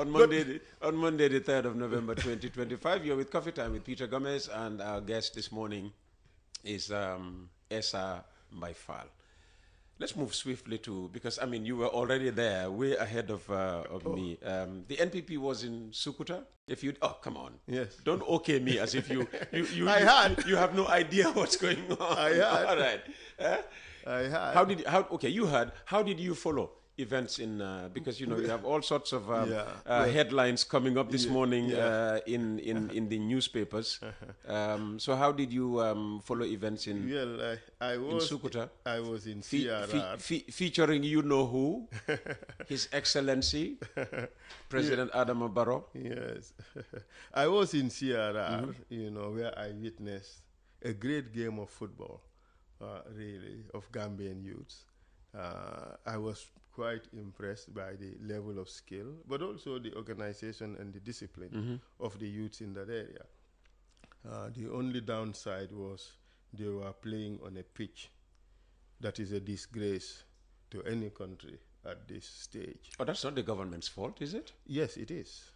On Monday, the 3rd of November 2025, you're with Coffee Time with Peter Gomez, and our guest this morning is Essa by Faal. Let's move swiftly to, because I mean, you were already there, way ahead of me. The NPP was in Sukuta. If you, oh come on, Yes. don't okay me as if you you have no idea what's going on. I had. All right. I had. Okay, you heard. How did you follow events in because you know you have all sorts of headlines coming up this morning in the newspapers. So how did you follow events in? Well, I was in Sukuta? I was in CRR. Featuring you know who, His Excellency President Adama Barrow. Yes, I was in CRR. You know, where I witnessed a great game of football, really, of Gambian youths. I was quite impressed by the level of skill, but also the organization and the discipline of the youths in that area. The only downside was they were playing on a pitch that is a disgrace to any country at this stage. Oh, that's not the government's fault, is it? Yes, it is.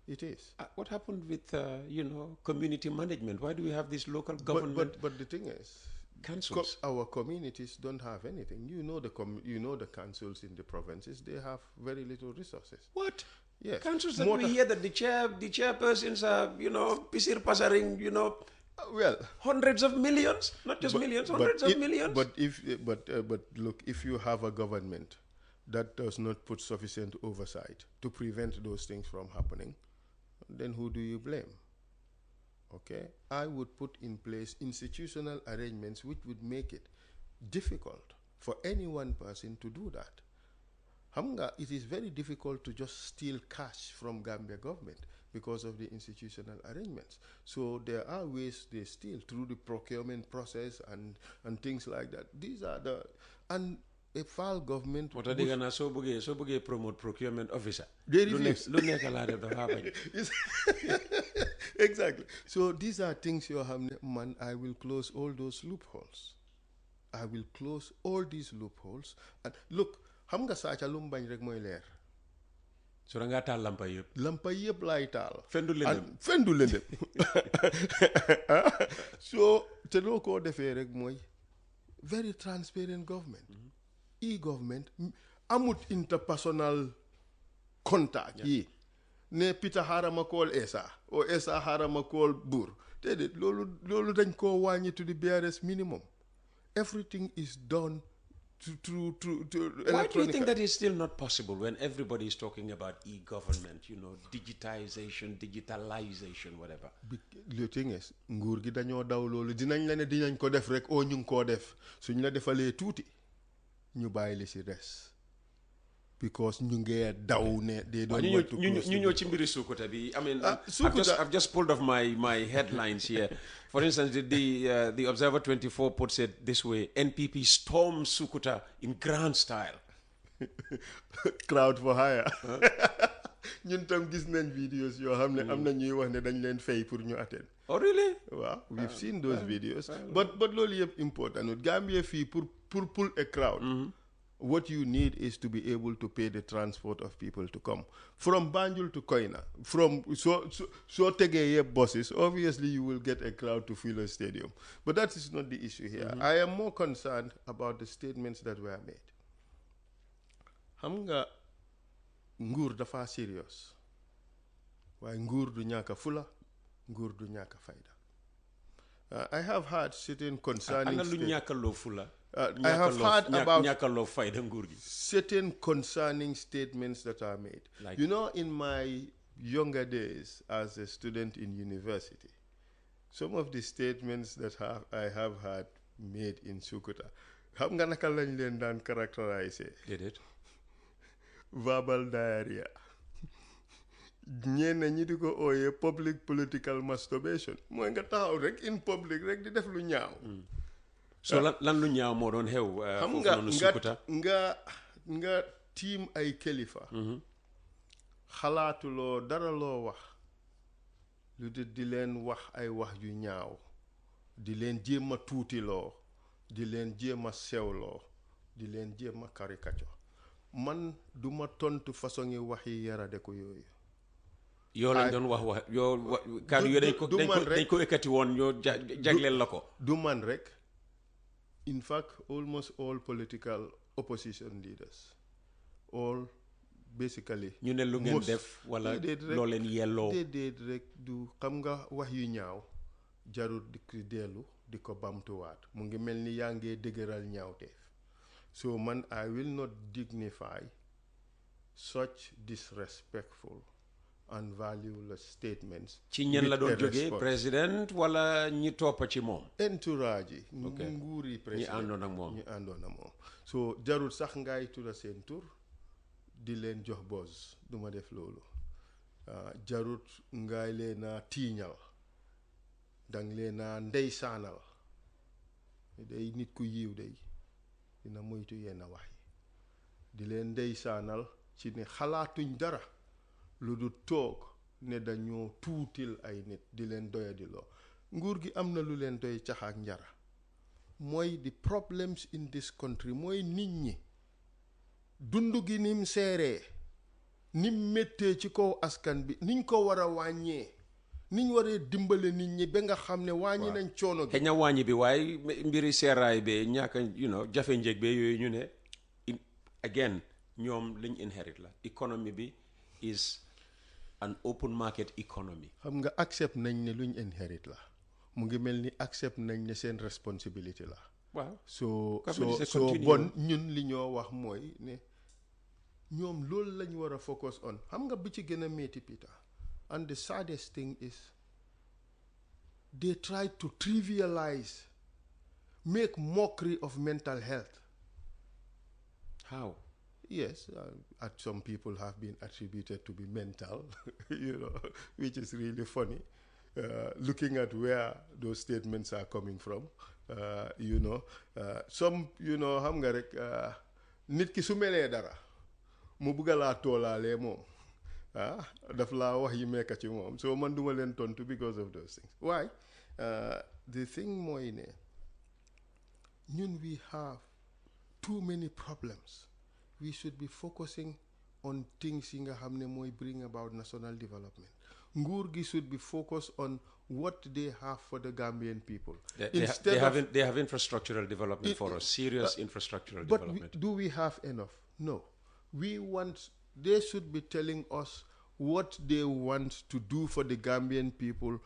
It is. What happened with, you know, community management? Why do we have this local government? But the thing is, councils. Our communities don't have anything. You know the councils in the provinces, they have very little resources. What? Yes. Councils that we hear that the chairpersons are, you know, pisir pasaring, you know, well, hundreds of millions, not just millions, hundreds of millions. But look, if you have a government that does not put sufficient oversight to prevent those things from happening, then who do you blame? Okay, I would put in place institutional arrangements which would make it difficult for any one person to do that. Hamga, it is very difficult to just steal cash from Gambia government because of the institutional arrangements. So there are ways they steal through the procurement process and things like that. These are and a Faal government. What are they gonna so buge promote procurement officer? They refuse. Exactly. So these are things you have, man. I will close all those loopholes. I will close all these loopholes. And look, xam nga saaca lu mu bañ rek mooy leer. So da ngaa taal lampa yëpp. Lampa yëpp laay taal. Fendu lëndëm. Fendu lëndëm. So te loo koo defee rek mooy very transparent government. E-government amut interpersonal contact yi. Ne Peter harama call Essa or Essa harama call Bur. Déedéet loolu dañ koo wàññi to the barest minimum. Everything is done through Why do you think that is still not possible when everybody is talking about e-government, you know, digitization, digitalization, whatever? The thing is, nguur gi dañoo daw loolu dinañ la ne dinañ ko def rek o ñu ngi koo def suñ la defalee tuuti ñu bàyyi li si res. Because ñu ngee daw ne they don't want to close ñu ñëw ci mbiri Sukuta bi. I mean, Sukuta, I've just pulled off my headlines here. For instance, the Observer 24 puts it this way: NPP storms Sukuta in grand style. Crowd for hire. ñun tam gis nañ videos yoo xam ne am na ñuy wax ne dañ leen fay pour ñu attend. Oh really? Waaw, we've seen those videos. But loolu yëpp important. Gambia fii pour pull a crowd. What you need is to be able to pay the transport of people to come. From Banjul to Koina, so tegeye buses, obviously you will get a crowd to fill a stadium. But that is not the issue here. I am more concerned about the statements that were made. Xam nga nguur dafa serious. Waaye nguur du ñàkk fula, nguur du ñàkk fayda. I have had certain concerning I have heard about certain concerning statements that are made. Like, you know, in my younger days as a student in university, some of the statements that I have had made in Sukuta, xam nga naka lañ leen daan characterize? Did it? Verbal diarrhea. ñenn ñi di ko ooyee public political masturbation. Mooy nga taxaw rek in public rek di def lu ñaaw. So lan lu ñaaw moo doon xew foofu noonu Sukuta? nga tiim ay kilifa. Xalaatuloo dara loo wax lu di leen wax ay wax yu ñaaw, di leen jéem a tuutiloo, di leen jéem a sewloo, di leen jéem a caricature. man duma tontu façon yi wax yi yarade ko yooyu. yoo lañ doon wax yoo kàddu yoo dañ ko ekkati woon yoo jagleel la ko. du man rek. In fact, almost all political opposition leaders, all basically. ñu ne lu ngeen def wala loo leen yelloo. déedéet rek du xam nga wax yu ñaaw jarul di ko dellu di ko bamtuwaat mu ngi mel ni yaa ngee dëgëral ñaawteef. So man, I will not dignify such disrespectful and valueless statements. ci ñen la doon jógee président wala ñi toppa ci moom. entourage yi. nguuri président ñi àndoon ak moom. ñi àndoon ak moom. So jarul sax ngay tudda seen tur di leen jox buzz duma def loolu. Jarut ngay leen a tiiñal dang leen a ndeysaanal day nit ku yiw day dina moytu yenn wax yi di leen ndeysaanal ci ne xalaatuñ dara lu du toog ne dañoo tuutil ay nit di leen doyadiloo nguur gi am na lu leen doy caxaak njara mooy the problems in this country mooy nit ñi dund gi nim seeree nim méttee ci kaw askan bi niñ ko war a wàññee niñ waree dimbale nit ñi ba nga xam ne wàññi nañ coono gi. xëy na wàññi bi waaye mbiri seeraay be ñàkk jafe njëg be yooyu ñu ne again ñoom liñ inherit la economy bi is an open market economy. xam nga accept nañ ne luñ inherit la mu ngi mel ni accept nañ ne seen responsibility la. waaw so bon ñun li ñoo wax mooy ne ñoom loolu lañ war a focus on xam nga bi ci gën a métti Peter. And the saddest thing is they try to trivialize, make mockery of mental health. How? Yes, some people have been attributed to be mental, which is really funny. Looking at where those statements are coming from, some, xam nga rek nit ki su melee dara mu bugga laa toolaalee moom. Daf laa wax yi mekka ci moom so man duma leen tontu because of those things. Why? The thing mooy ne ñun we have too many problems. We should be focusing on things yi nga xam ne mooy bring about national development. Nguur gi should be focused on what they have for the Gambian people. They have infrastructural development for us, serious infrastructural development. But do we have enough? No. They should be telling us what they want to do for the Gambian people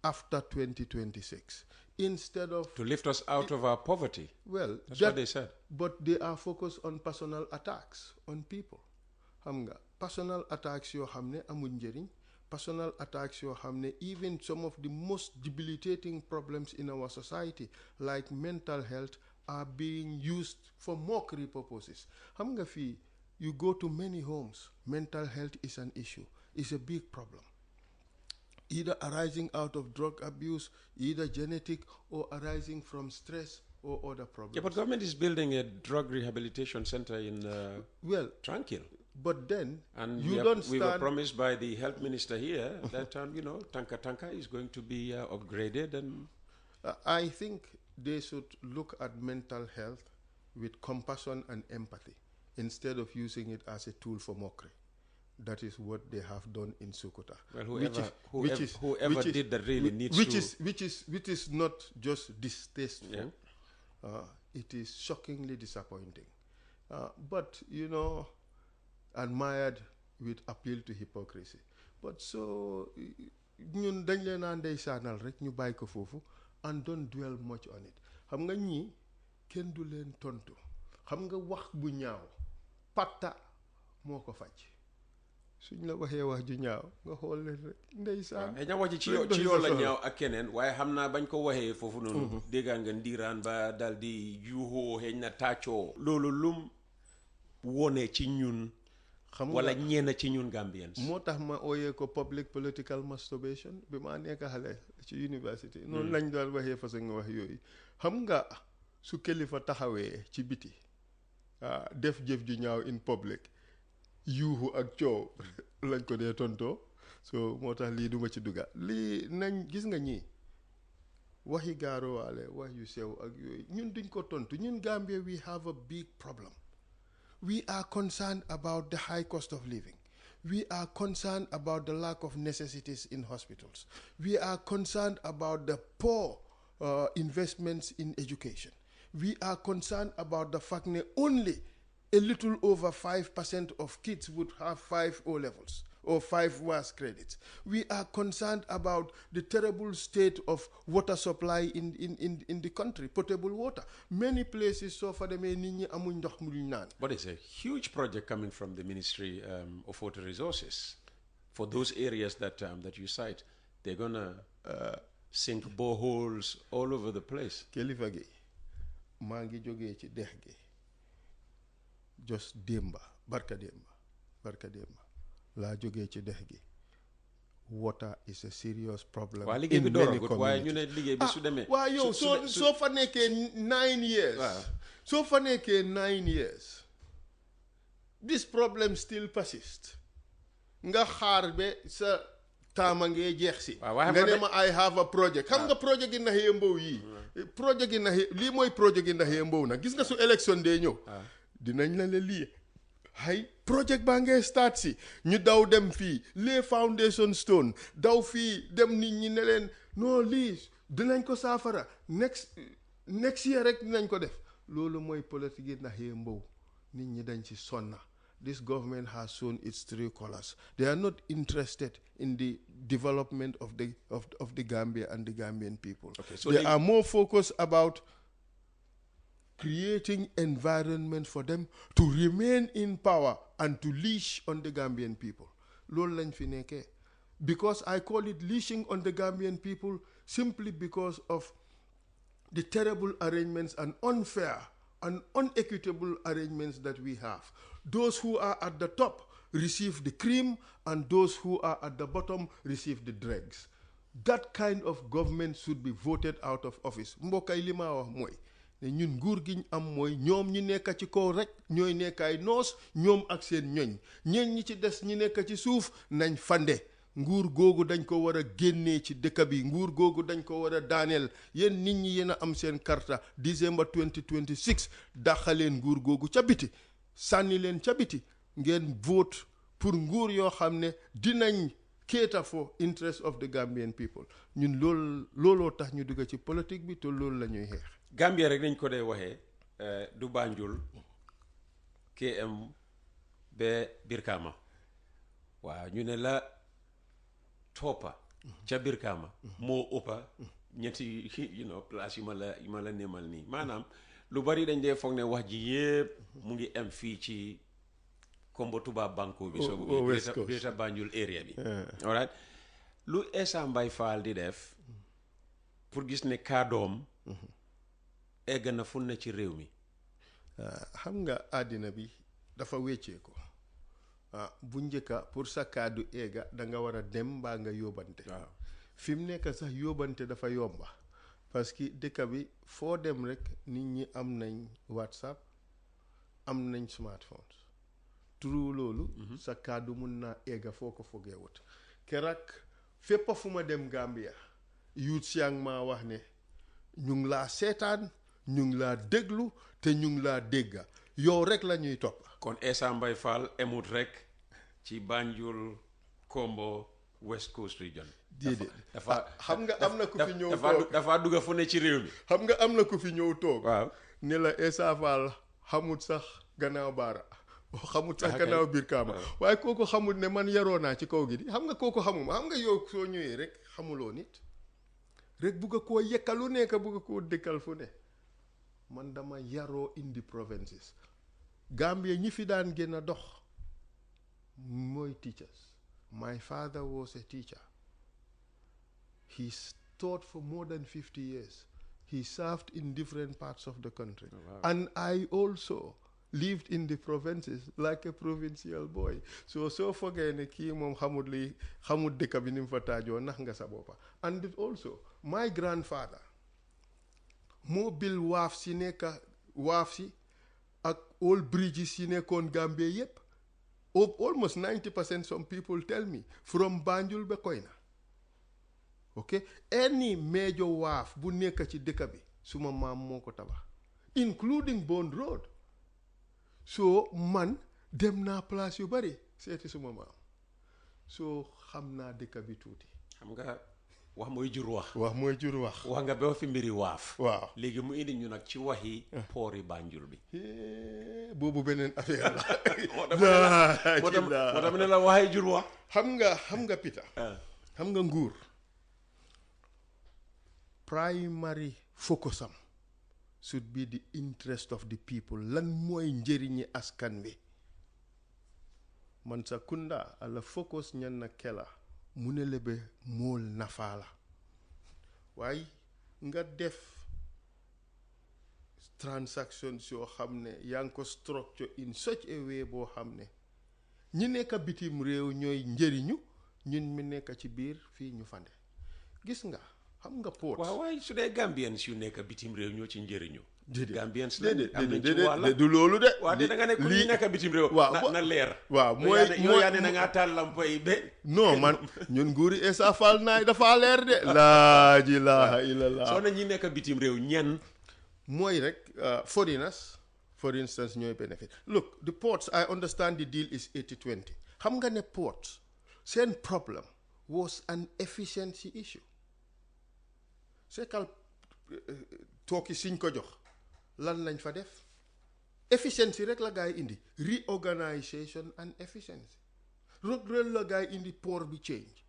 after 2026 instead of to lift us out of our poverty. Well, that's what they said. But they are focused on personal attacks on people. Personal attacks yoo xam ne amuñ njëriñ, personal attacks yoo xam ne even some of the most debilitating problems in our society like mental health are being used for mockery purposes. Xam nga fii you go to many homes, mental health is an issue. It's a big problem. Either arising out of drug abuse, either genetic, or arising from stress or other problems. Yeah, but government is building a drug rehabilitation center in Tranquil. But then, and we were promised by the health minister here that, Tanka is going to be upgraded. And I think they should look at mental health with compassion and empathy, instead of using it as a tool for mockery. That is what they have done in Sokoto. Well, whoever did that really needs which is not just distasteful. Yeah. It is shockingly disappointing. But, admired with appeal to hypocrisy. But so, ñun dañ leen a ndeysaanal rek ñu bàyyi ko foofu and don't dwell much on it. Xam nga ñii kenn du leen tontu. Xam nga wax bu ñaaw patta moo ko faj suñ la waxee wax ju ñaaw nga xool leen rek ndeysaan ña wax ci yow la ñaaw ak keneen waaye xam naa bañ ko waxee foofu noonu déggaan nga ndiiraan ba dal di yuuxoo xëy na tàccoo loolu lum wone ci ñun wala ñeena ci ñun Gambians moo tax ma ooyee ko public political masturbation bi ma nekk xale ci university noonu lañ daal waxee façon nga wax yooyu xam nga su kilifa taxawee ci biti def jëf ju ñaaw in public yuuxu ak coow lañ ko dee tontoo so moo tax lii duma ci dugga lii nañ gis nga ñii waxi gaarowaale wax yu sew ak yooyu ñun duñ ko tontu ñun Gambia we have a big problem We are concerned about the high cost of living. We are concerned about the lack of necessities in hospitals. We are concerned about the poor investments in education. We are concerned about the fact that only a little over 5% of kids would have 5 O levels or 5 WAS credits. We are concerned about the terrible state of water supply in the country, potable water. Many places so far But it's a huge project coming from the Ministry of Water Resources. For those areas that you cite, they're going to sink boreholes all over the place. Kilifa gi mangi joge ci dex gi just demba barka demba la joge ci dex gi. Water is a serious problem in many communities. Why yow so fa nekkee 9 years. So fa nekkee 9 years. This problem still persists. Nga xaar be sa taama ngee jeex si nga ne ma I have a project xam nga project yi ndax yee mbow yi project yi ndax lii mooy project yi ndax yee mbow nag gis nga su élection dee ñëw dinañ la lii hay project baa ngee start si ñu daw dem fii les foundation stone daw fii dem nit ñi ne leen non lii dinañ ko saafara next year rek dinañ ko def loolu mooy politique yi ndax yee mbow nit ñi dañ ci sonna. This government has shown its true colors. They are not interested in the development of the Gambia and the Gambian people. Okay, so they are more focused about creating environment for them to remain in power and to leash on the Gambian people. Loolu lañ fi nekkee. Because I call it leashing on the Gambian people simply because of the terrible arrangements and unfair and unequitable arrangements that we have. Those who are at the top receive the cream and those who are at the bottom receive the dregs. That kind of government should be voted out of office. Mbokay li ma wax mooy ne ñun nguur gi ñu am mooy ñoom ñi nekk ci kaw rek ñooy nekkaay noos ñoom ak seen ñoñ ñeen ñi ci des ñi nekk ci suuf nañ fande. Nguur googu dañ ko war a génnee ci dëkk bi nguur googu dañ ko war a daaneel yéen nit ñi yéen a am seen karta December 2026 daxaleen nguur googu ca biti sànni leen ca biti ngeen vote pour nguur yoo xam ne dinañ cater for interest of the Gambian people ñun looloo tax ñu dugg ci politique bi te loolu la ñuy xeex. Gambia rek dañ ko dee waxee du Banjul KM ba Brikama waaw ñu ne la toppa ca Brikama moo ëppa ñetti place yu ma la nemal nii maanaam lu bari dañ dee foog ne wax ji yépp mu ngi am fii ci Kombo Tubaab Banko bi so Greater Banjul area bi all right lu Essa Mbye Faal di def pour gis ne kàddoom egg na fu ne ci réew mi xam nga àddina bi dafa wéccee ko bu njëkka pour sa kàddu eega da nga war a dem mbaa nga yóbbante waaw fi mu nekk sax yóbbante dafa yomba parce que dëkk bi foo dem rek nit ñi am nañ WhatsApp am nañ smartphones turu loolu sa kàddu mun naa eega foo ko fogee wut keroog fépp fu ma dem Gambia youth siang maa wax ne ñu ngi laa seetaan ñu ngi laa déglu te ñu ngi laa dégga yow rek la ñuy topp kon Essa Mbye Faal emut rek ci Banjul Kombo West Coast region dafa xam nga am na ku fi ñëw toog dafa dugga fu ne ci réew mi xam nga am na ku fi ñëw toog waaw ne la Essa Faal xamut sax gannaaw baara xamut sax gannaaw biir kaama waaye kooku xamut ne man yaroo naa ci kaw gi di xam nga kooku xamuma xam nga yow soo ñëwee rek xamuloo nit rek bugga koo yekkalu nekk bugga koo dëkkal fu ne man dama yaroo in the provinces Gambia ñi fi daan gën a dox mooy teachers. My father was a teacher. He taught for more than 50 years. He served in different parts of the country. Oh, wow. And I also lived in the provinces like a provincial boy. So forget ne kii moom xamut dëkk bi ni mu fa taajoo nax nga sa boppa. And also my grandfather moo bil waaf si ak all bridges yi nekkoon Gambia yépp. Almost 90% some people tell me from Banjul ba Koyna. Okay, any major waaf bu nekk ci dëkk bi suma maam moo ko tabax including Bond Road. so man dem naa place yu bari seeti suma maam so xam naa dëkk bi tuuti. xam nga wax mooy jur wax. wax mooy jur wax. wax nga ba fi mbiri waaf. waaw léegi mu indi ñu nag ci waxi poori Banjul bi. boobu beneen affaire la. moo tax ne la waxee jur wax. xam nga Peter. xam nga nguur. primary focus am should be the interest of the people. lan mooy njëriñi askan wi. man sa kunda ala focus ñan na kela mu ne lebe mool nafaa la waaye nga def transactions yoo xam ne yaa ngi ko structure in such a way boo xam ne ñi nekk bitim réew ñooy njëriñu ñun mi nekk ci biir fii ñu fande gis nga xam nga port. waaw waaye su dee Gambians yu nekk bitim réew ñoo ci njëriñu. déedéet Gambians déedéet du loolu de. waaw te da nga ne ku ñu nekk bitim réew. waaw na leer. waaw mooy yow yaa ne na ngaa taal lampa yi ba. non man ñun nguuri Essa Faal naay dafa leer de. laa ilaaha illallah. soo ne ñi nekk bitim réew ñen. mooy rek foreigners for instance ñooy benefit. look the ports I understand the deal is 80-20 xam nga ne ports seen problem was an efficiency issue. seekal tooki siñ ko jox lan lañ fa def efficiency rek la gaa yi indi reorganization and efficiency rek la gaa yi indi port bi change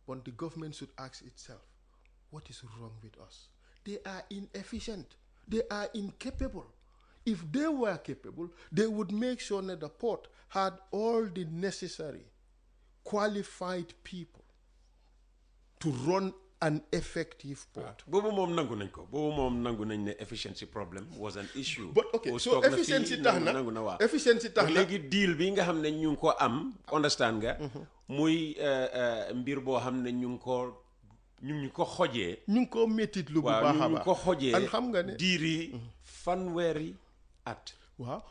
but the government should ask itself what is wrong with us. They are inefficient, they are incapable. If they were capable, they would make sure that the port had all the necessary qualified people to run an effective port. boobu moom nangu nañ ko boobu moom nangu nañ ne efficiency problem was an issue. But okay, so efficiency tax na nangu na waaw efficiency tax na léegi deal bi nga xam ne ñu ngi ko am understand nga. muy mbir boo xam ne ñu ngi ko xojee. ñu ngi ko méttit lu bu baax a baax ñu ngi ko xojee. an xam nga ne diiri fanweeri at. waaw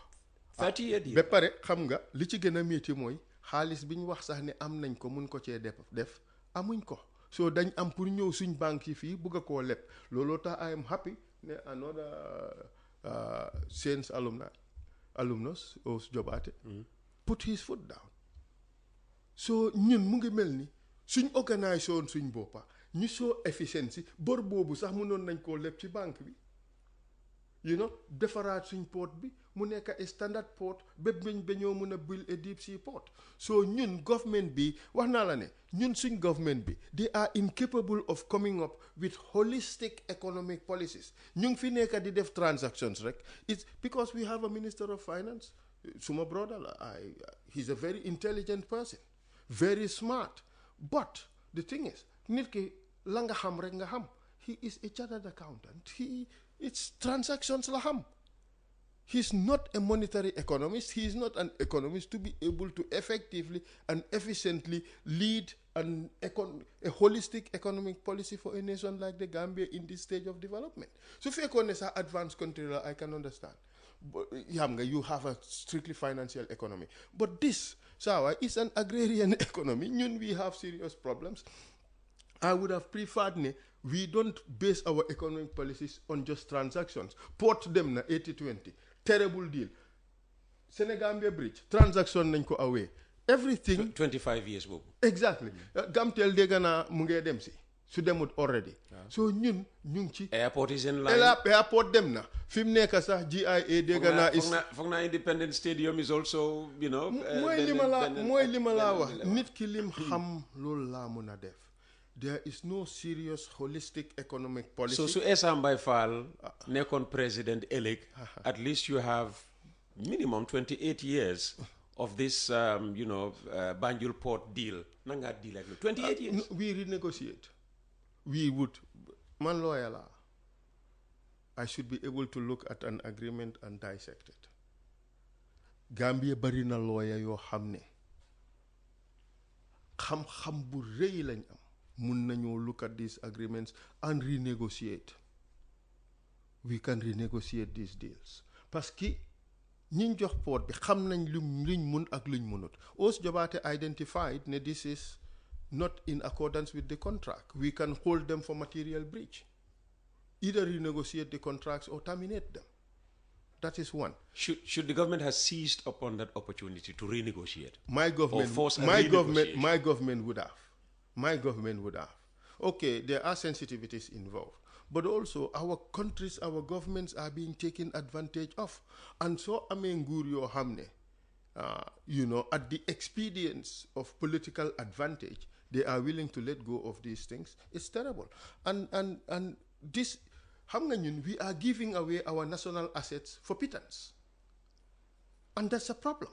30 years. ba pare xam nga li ci gën a métti mooy xaalis bi ñu wax sax ne am nañ ko mun ko cee def amuñ ko. so dañ am pour ñëw suñ banque yi fii bugg a koo leb looloo tax I am happy ne another Saints alumnus Os Jobaate put his foot down. so ñun mu ngi mel ni suñ organisé woon suñ boppa ñu soo efficiency bor boobu sax mënoon nañ koo leb ci banque bi defaraat suñ port bi mu nekk a standard port bépp ba ñoo mën a build a deep sea port. so ñun government bi wax naa la ne ñun suñ government bi they are incapable of coming up with holistic economic policies. ñu ngi fi nekk di def transactions rek it's because we have a minister of finance suma brother la he's a very intelligent person very smart but the thing is nit ki la nga xam rek nga xam he is a chartered accountant it's transactions la xam. He's not a monetary economist. He is not an economist to be able to effectively and efficiently lead a holistic economic policy for a nation like the Gambia in this stage of development. So if you're a advanced country, I can understand. But you have a strictly financial economy. But this, Sawa, is an agrarian economy. We have serious problems. I would have preferred we don't base our economic policies on just transactions. Port them na 80-20. Terrible deal. Senegambia Bridge transaction nañ ko away. Everything 25 years boobu. Exactly. Gamtel dégg naa mu ngee dem si su demut already. So ñun ñu ngi ci. Airport is in line. Airport dem na fi mu nekk sax GIA dégg naa is. foog naa Independence Stadium is also mooy li ma laa wax nit ki lim xam loolu laa mun a def. There is no serious holistic economic policy. So Essa Faal nekkoon president elect, at least you have minimum 28 years of this, Banjul port deal. Nanga deal like 28 years. No, we renegotiate. We would. Man lawyer la. I should be able to look at an agreement and dissect it. Gambia bari na lawyer yoo xam ne xam-xam bu rëy lañ am. mun nañoo look at these agreements and renegotiate. We can renegotiate these deals parce que ñiñ jox port bi xam nañ luñ mun ak luñ munut. Os Jobaate identified ne this is not in accordance with the contract. We can hold them for material breach. Either renegotiate the contracts or terminate them. That is one. Should the government have seized upon that opportunity to renegotiate? My government, Or force a my renegotiation? government would have. My government would have. Okay, there are sensitivities involved, but also our countries, our governments are being taken advantage of, and so nguur hamne, at the expedience of political advantage, they are willing to let go of these things. It's terrible, and this. We are giving away our national assets for pittance. And that's a problem.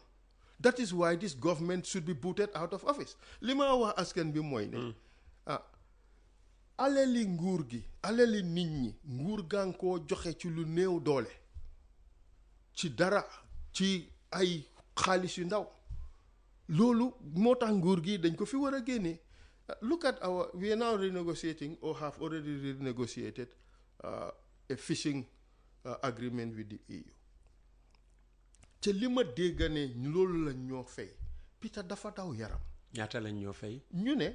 That is why this government should be booted out of office. Lima wa askan bi moy ne alali nguur gi alali nit ñi nguur gang ko joxe ci lu néew doole ci dara ci ay xaalis yu ndaw loolu motax nguur gi dañ ko fi wara génné. Look at we are now renegotiating or have already renegotiated a fishing agreement with the EU. Te lima dégga ne loolu lañ ñoo fay Peter dafa daw yaram. ñaata lañ ñoo fay? ñu ne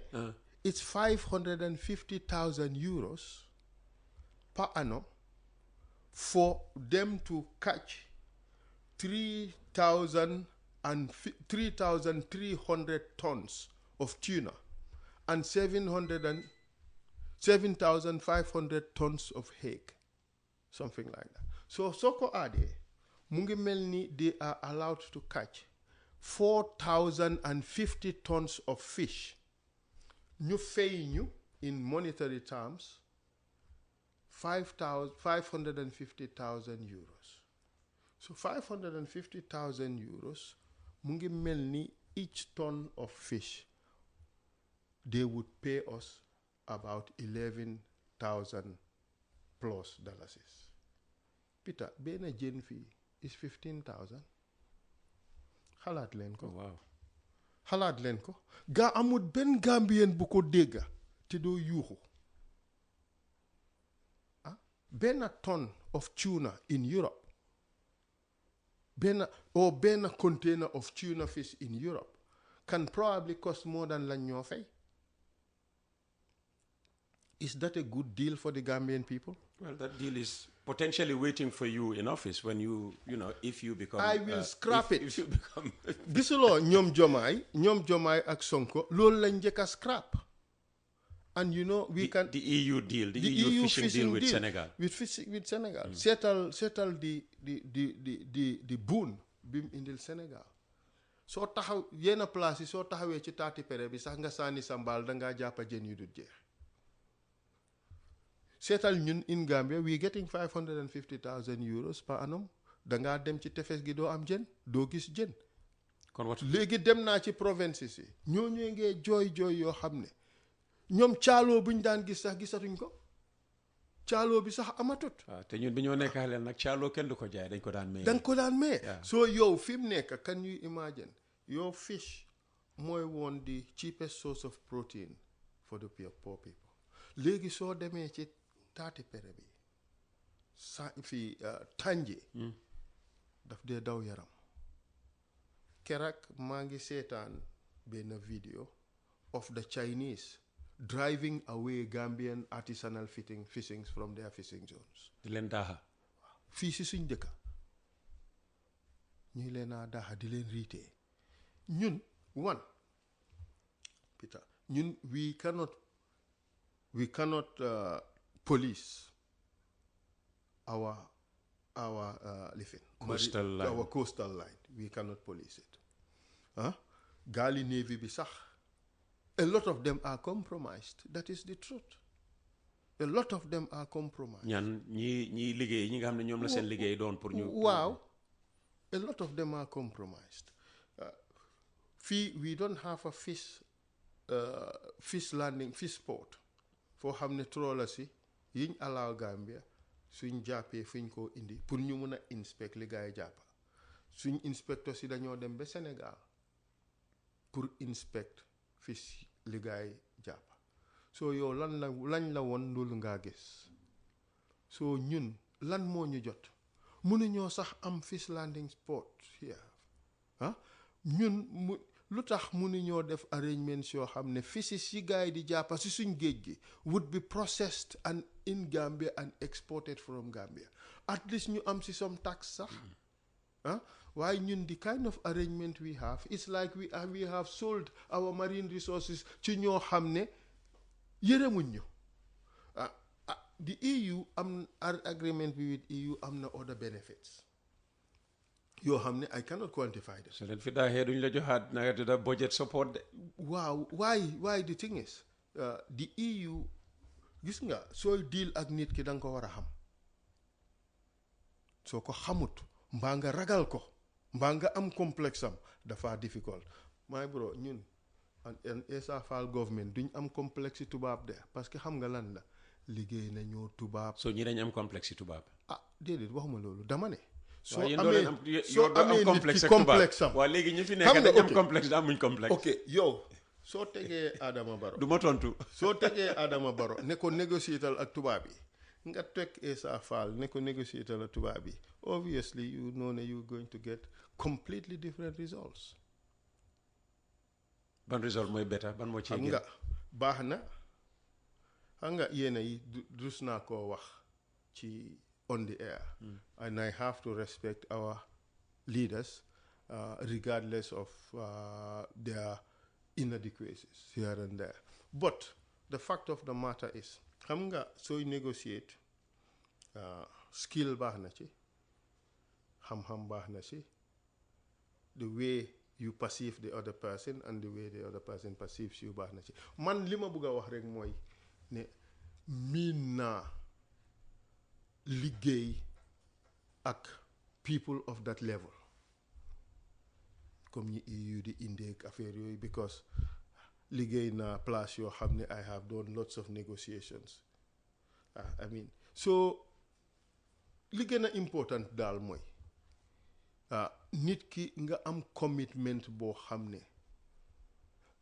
it's 550,000 euros per annum for them to catch 3,300 tons of tuna and 7,500 tons of hake, something like that. So soko ade mungi melni they are allowed to catch 4,050 tons of fish. Ñu fay ñu in monetary terms 550,000 euros. So 550,000 euros mungi melni each ton of fish they would pay us about 11,000 plus dollars. Peter, bena jën fee is 15,000. Xalaat leen ko. Wow. Xalaat leen ko. Ga amut ben Gambien bu ko dégga te doo yuuxu. Bena ton of tuna in Europe. Bena container of tuna fish in Europe can probably cost more than lañ ñoo fay. Is that a good deal for the Gambian people? Well, that deal is potentially waiting for you in office when if you become... I will scrap it. If you become... Gisuloo ñoom Jomaay ak Sonko loolu lañ njëkk a scrap. And we can... The EU deal, the EU fishing deal with Senegal. With Senegal. Settle the boon bim indil Senegal. Soo taxaw yenn place yi soo taxawee ci taati pere bi sax nga sànni sa mbaal dangaa jàppa jën yu dul jeex. Seetal ñun in Gambia we getting 550,000 euros per annum dangaa dem ci tefes gi doo am jën doo gis jën. Kon wat léegi dem naa ci provinces yi ñoo ngee jooy yoo xam ne ñoom caaloo buñ daan gis sax gisatuñ ko caaloo bi sax amatut. te ñun bi ñoo nekk xale nag caaloo kenn du ko jaay dañ ko daan maye. dañ ko daan maye. So yow fi mu nekk can you imagine your fish mooy woon the cheapest source of protein for the poor people. Léegi soo demee ci taati pere bi fi tànje daf dee daw yaram. Kerak maa ngi seetaan benn video of the Chinese driving away Gambian artisanal fishings from their fishing zones. di leen daaxa. Fii si suñ dëkka ñuy leen a daaxa di leen riitee ñun Peter ñun we cannot police our coastal line. We cannot police it. Gali Navy bi sax a lot of them are compromised. That is the truth. A lot of them are compromised. ñan ñi liggéey ñi nga xam ne ñoom la seen liggéey doon pour ñu. Waaw. A lot of them are compromised. We don't have a fish landing, fish port. For xam ne trawlers yi yiñ allow Gambia suñ jàppee fuñ ko indi pour ñu mun a inspect li gaay jàppa suñ inspecteur si dañoo dem ba Sénégal pour inspect fish li gaay jàppa so yow lañ la woon loolu ngaa gis so ñun lan moo ñu jot mënuñoo sax am fish landing spot here ñun lu tax mënuñoo def arrangements yoo xam ne fisis yi gars yi di jàppa si suñ géej gi would be processed and in Gambia and exported from Gambia at least ñu am si some tax sax waaye ñun the kind of arrangement we have it's like we have sold our marine resources ci ñoo xam ne yërëmuñ ñu the EU our agreement with EU am na other benefits yoo xam ne I cannot quantify them. So leen fi daaxee duñ la joxaat naka tudda budget support de. Waaw why the thing is the EU gis nga sooy deal ak nit ki da nga ko war a xam soo ko xamut mbaa nga ragal ko mbaa nga am complexe am dafa difficult my bro ñun and Essa Faal government duñ am complexe tubaab de parce que xam nga lan la liggéey nañoo tubaab. so ñi dañ am complexe tubaab. déedéet waxuma loolu dama ne. soo amee complexe am waaw léegi ñu fi nekk dañ am complexe amuñ complexe. ok yow soo tegee Adama Barrow. du ma tontu. soo tegee Adama Barrow ne ko négocier ak tubaab yi nga teg Essa Faal ne ko négocier ak tubaab yi obviously you know ne you going to get completely different results. ban result mooy better ban moo ci xam nga baax na xam nga yéena yi dus naa koo wax ci on the air and I have to respect our leaders regardless of their inadequacies here and there but the fact of the matter is xam nga sooy negotiate skill baax na ci xam-xam baax na ci the way you perceive the other person and the way the other person perceives you baax na ci man li ma bëgg a wax rek mooy ne miin naa liggéey ak people of that level comme ñi EU di indeek affaire yooyu because liggéey naa place yoo xam ne I have done lots of negotiations I mean so li gën a important daal mooy nit ki nga am commitment boo xam ne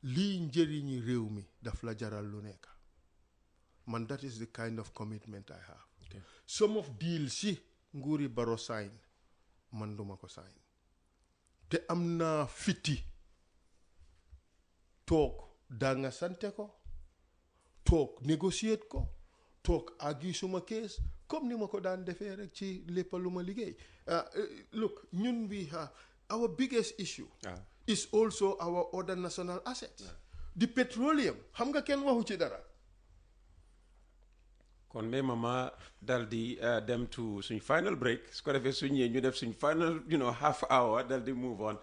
lii njëriñi réew mi daf la jaral lu nekk man that is the kind of commitment I have. Okay. Some of deals si nguuri Barrow sign man duma ko sign te am naa fiti toog daa nga sante ko toog négocier ko toog agi suma case comme ni ma ko daan defee rek ci lépp lu ma liggéey look ñun we have our biggest issue is also our other national assets the petroleum xam nga kenn waxu ci dara kon mais mama dal di dem to suñ final break su ko defee suñ ñëwee ñu def suñ final half hour dal di move on